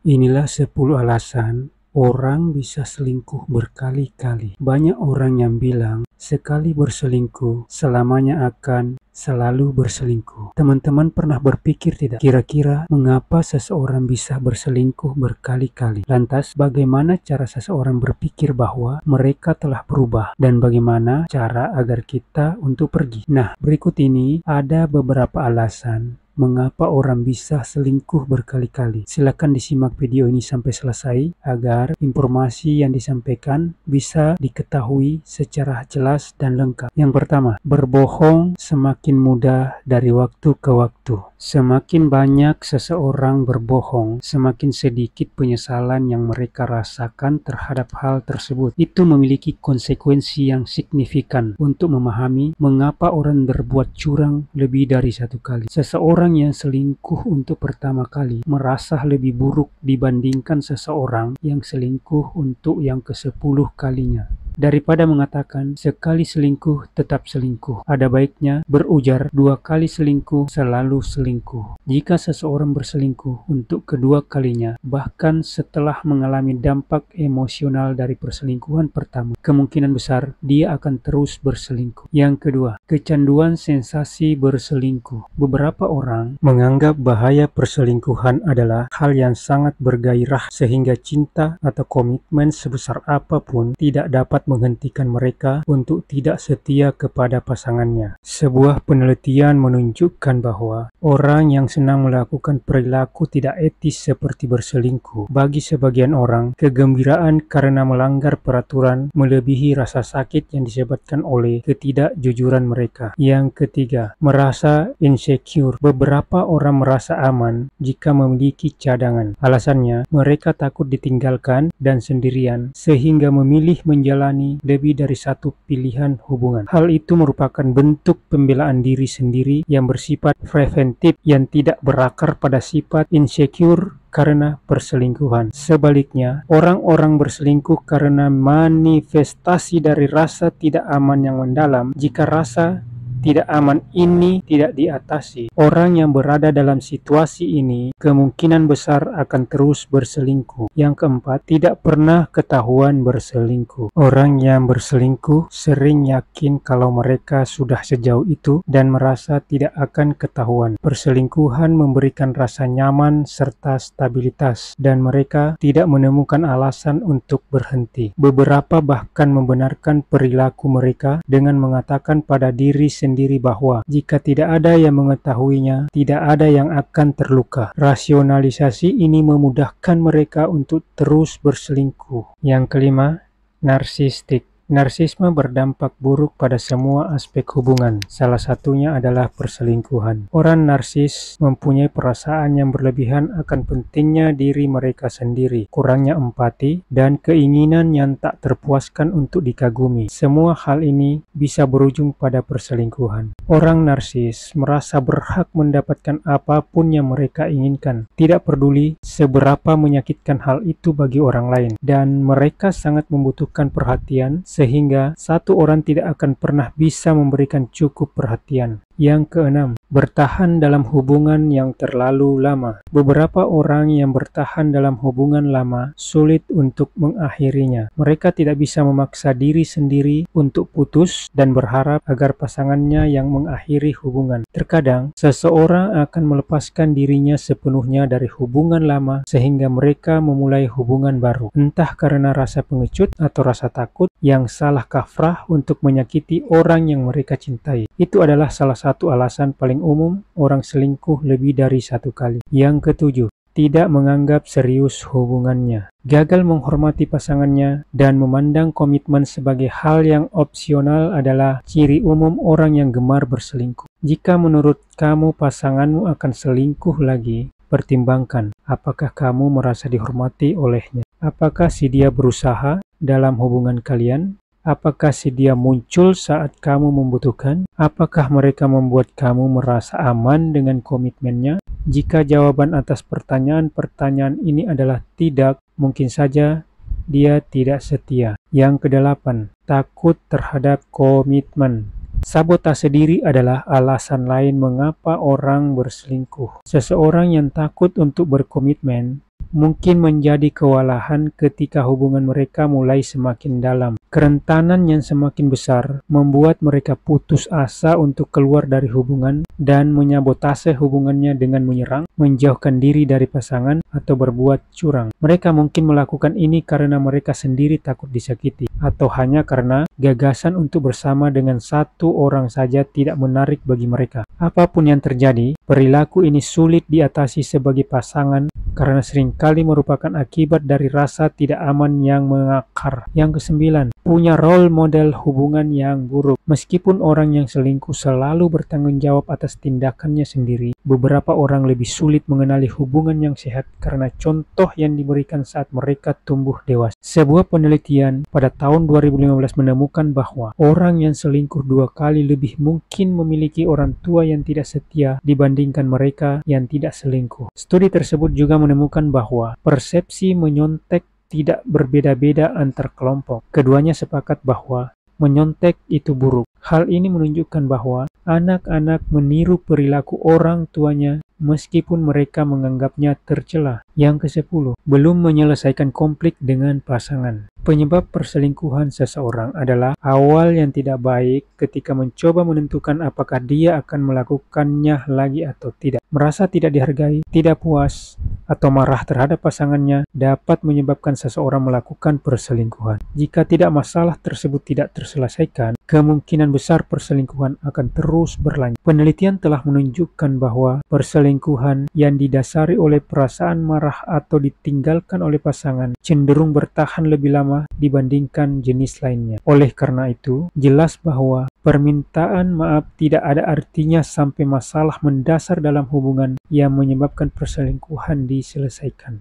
Inilah 10 alasan orang bisa selingkuh berkali-kali. Banyak orang yang bilang sekali berselingkuh selamanya akan selalu berselingkuh. Teman-teman pernah berpikir tidak? Kira-kira mengapa seseorang bisa berselingkuh berkali-kali? Lantas bagaimana cara seseorang berpikir bahwa mereka telah berubah? Dan bagaimana cara agar kita untuk pergi? Nah, berikut ini ada beberapa alasan mengapa orang bisa selingkuh berkali-kali. Silakan disimak video ini sampai selesai agar informasi yang disampaikan bisa diketahui secara jelas dan lengkap. Yang pertama, berbohong semakin mudah dari waktu ke waktu. Semakin banyak seseorang berbohong, semakin sedikit penyesalan yang mereka rasakan terhadap hal tersebut. Itu memiliki konsekuensi yang signifikan untuk memahami mengapa orang berbuat curang lebih dari satu kali. Seseorang yang selingkuh untuk pertama kali merasa lebih buruk dibandingkan seseorang yang selingkuh untuk yang ke-10 kalinya. Daripada mengatakan sekali selingkuh tetap selingkuh, ada baiknya berujar 2 kali selingkuh selalu selingkuh. Jika seseorang berselingkuh untuk kedua kalinya, bahkan setelah mengalami dampak emosional dari perselingkuhan pertama, kemungkinan besar dia akan terus berselingkuh. Yang kedua, kecanduan sensasi berselingkuh. Beberapa orang menganggap bahaya perselingkuhan adalah hal yang sangat bergairah sehingga cinta atau komitmen sebesar apapun tidak dapat menghentikan mereka untuk tidak setia kepada pasangannya. Sebuah penelitian menunjukkan bahwa orang yang senang melakukan perilaku tidak etis seperti berselingkuh, bagi sebagian orang, kegembiraan karena melanggar peraturan melebihi rasa sakit yang disebabkan oleh ketidakjujuran mereka. Yang ketiga, merasa insecure. Beberapa orang merasa aman jika memiliki cadangan. Alasannya, mereka takut ditinggalkan dan sendirian, sehingga memilih menjalani lebih dari satu pilihan hubungan. Hal itu merupakan bentuk pembelaan diri sendiri yang bersifat preventif yang tidak berakar pada sifat insecure karena perselingkuhan. Sebaliknya, orang-orang berselingkuh karena manifestasi dari rasa tidak aman yang mendalam. Jika rasa tidak aman ini tidak diatasi, orang yang berada dalam situasi ini kemungkinan besar akan terus berselingkuh. Yang keempat, tidak pernah ketahuan berselingkuh. Orang yang berselingkuh sering yakin kalau mereka sudah sejauh itu dan merasa tidak akan ketahuan. Perselingkuhan memberikan rasa nyaman serta stabilitas dan mereka tidak menemukan alasan untuk berhenti. Beberapa bahkan membenarkan perilaku mereka dengan mengatakan pada diri sendiri bahwa jika tidak ada yang mengetahuinya, tidak ada yang akan terluka. Rasionalisasi ini memudahkan mereka untuk terus berselingkuh. Yang kelima, narsistik. Narsisme berdampak buruk pada semua aspek hubungan. Salah satunya adalah perselingkuhan. Orang narsis mempunyai perasaan yang berlebihan akan pentingnya diri mereka sendiri, kurangnya empati, dan keinginan yang tak terpuaskan untuk dikagumi. Semua hal ini bisa berujung pada perselingkuhan. Orang narsis merasa berhak mendapatkan apapun yang mereka inginkan, tidak peduli seberapa menyakitkan hal itu bagi orang lain, dan mereka sangat membutuhkan perhatian sehingga satu orang tidak akan pernah bisa memberikan cukup perhatian. Yang keenam, bertahan dalam hubungan yang terlalu lama. Beberapa orang yang bertahan dalam hubungan lama sulit untuk mengakhirinya. Mereka tidak bisa memaksa diri sendiri untuk putus dan berharap agar pasangannya yang mengakhiri hubungan. Terkadang, seseorang akan melepaskan dirinya sepenuhnya dari hubungan lama sehingga mereka memulai hubungan baru. Entah karena rasa pengecut atau rasa takut yang salah kaprah untuk menyakiti orang yang mereka cintai. Itu adalah salah satu alasan paling umum orang selingkuh lebih dari satu kali. Yang ketujuh, tidak menganggap serius hubungannya. Gagal menghormati pasangannya dan memandang komitmen sebagai hal yang opsional adalah ciri umum orang yang gemar berselingkuh. Jika menurut kamu pasanganmu akan selingkuh lagi, pertimbangkan apakah kamu merasa dihormati olehnya. Apakah si dia berusaha dalam hubungan kalian? Apakah si dia muncul saat kamu membutuhkan? Apakah mereka membuat kamu merasa aman dengan komitmennya? Jika jawaban atas pertanyaan-pertanyaan ini adalah tidak, mungkin saja dia tidak setia. Yang kedelapan, takut terhadap komitmen. Sabotase diri adalah alasan lain mengapa orang berselingkuh. Seseorang yang takut untuk berkomitmen mungkin menjadi kewalahan ketika hubungan mereka mulai semakin dalam. Kerentanan yang semakin besar membuat mereka putus asa untuk keluar dari hubungan dan menyabotase hubungannya dengan menyerang, menjauhkan diri dari pasangan, atau berbuat curang. Mereka mungkin melakukan ini karena mereka sendiri takut disakiti, atau hanya karena gagasan untuk bersama dengan satu orang saja tidak menarik bagi mereka. Apapun yang terjadi, perilaku ini sulit diatasi sebagai pasangan karena seringkali merupakan akibat dari rasa tidak aman yang mengakar. Yang kesembilan, punya role model hubungan yang buruk. Meskipun orang yang selingkuh selalu bertanggung jawab atas tindakannya sendiri, beberapa orang lebih sulit mengenali hubungan yang sehat karena contoh yang diberikan saat mereka tumbuh dewasa. Sebuah penelitian pada tahun 2015 menemukan bahwa orang yang selingkuh 2 kali lebih mungkin memiliki orang tua yang tidak setia dibandingkan mereka yang tidak selingkuh. Studi tersebut juga menemukan bahwa persepsi menyontek tidak berbeda-beda antar kelompok. Keduanya sepakat bahwa menyontek itu buruk. Hal ini menunjukkan bahwa anak-anak meniru perilaku orang tuanya meskipun mereka menganggapnya tercela. Yang ke-10, belum menyelesaikan konflik dengan pasangan. Penyebab perselingkuhan seseorang adalah awal yang tidak baik ketika mencoba menentukan apakah dia akan melakukannya lagi atau tidak. Merasa tidak dihargai, tidak puas, atau marah terhadap pasangannya dapat menyebabkan seseorang melakukan perselingkuhan. Jika tidak masalah tersebut tidak terselesaikan, kemungkinan besar perselingkuhan akan terus berlanjut. Penelitian telah menunjukkan bahwa perselingkuhan yang didasari oleh perasaan marah atau ditinggalkan oleh pasangan cenderung bertahan lebih lama dibandingkan jenis lainnya. Oleh karena itu, jelas bahwa permintaan maaf tidak ada artinya sampai masalah mendasar dalam hubungan yang menyebabkan perselingkuhan diselesaikan.